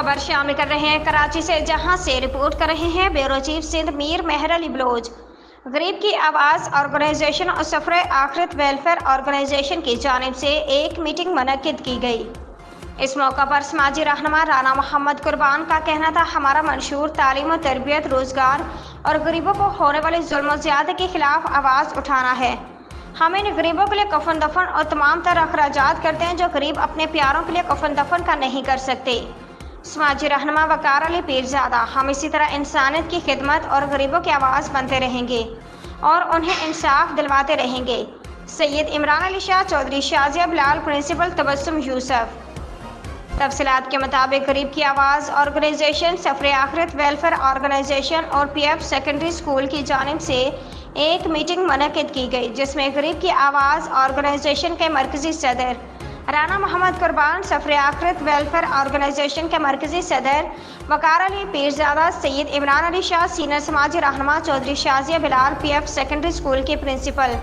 खबर शामिल कर रहे हैं कराची से, जहां से रिपोर्ट कर रहे हैं ब्यूरो चीफ सिंध मीर मेहर अली बलोच। गरीब की आवाज़ ऑर्गेनाइजेशन और सफरे आखिरत वेलफेयर ऑर्गेनाइजेशन की जानिब से एक मीटिंग मुनक्किद की गई। इस मौका पर समाजी रहनुमा राना मोहम्मद कुर्बान का कहना था, हमारा मंशूर तालीम और तरबियत, रोजगार और गरीबों को होने वाले जुल्म और ज़्यादती के खिलाफ आवाज़ उठाना है। हम इन गरीबों के लिए कफन दफन और तमाम तरह अखराजात करते हैं जो गरीब अपने प्यारों के लिए कफन दफन का नहीं कर सकते। समाजी रहनुमा वकार अली पीरजादा, हम इसी तरह इंसानियत की खिदमत और गरीबों की आवाज़ बनते रहेंगे और उन्हें इंसाफ दिलवाते रहेंगे। सैयद इमरान अली शाह चौधरी, शाजिया बिलाल, प्रिंसिपल तबस्सुम यूसुफ। तफसीलात के मुताबिक गरीब की आवाज़ ऑर्गेनाइजेशन, सफरे आखिरत वेलफेयर ऑर्गेनाइजेशन और पीएफ सेकेंडरी स्कूल की जानिब से एक मीटिंग मुनक्किद की गई, जिसमें गरीब की आवाज़ ऑर्गेनाइजेशन के मरकज़ी सदर राना मोहम्मद कुर्बान, सफरे आखिरत वेलफेयर ऑर्गेनाइजेशन के मरकज़ी सदर वकार अली पीरजादा, सैयद इमरान अली शाह, सीनियर समाजी रहनुमा Chaudhary Shazia Bilal, PF secondary school के प्रिंसिपल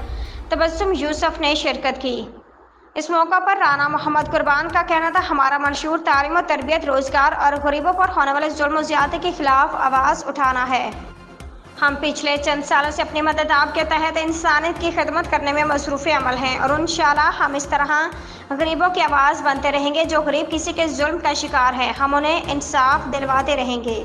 तबस्सुम यूसुफ ने शिरकत की। इस मौका पर राना मोहम्मद कुर्बान का कहना था, हमारा मंशूर तालीम और तरबियत, रोजगार और गरीबों पर होने वाले जुल्म और ज़्यादती के खिलाफ आवाज़ उठाना है। हम पिछले चंद सालों से अपनी मदद आपके तहत इंसानियत की खिदमत करने में मसरूफ़ अमल हैं और इंशाअल्लाह हम इस तरह गरीबों की आवाज़ बनते रहेंगे। जो गरीब किसी के जुल्म का शिकार है, हम उन्हें इंसाफ दिलवाते रहेंगे।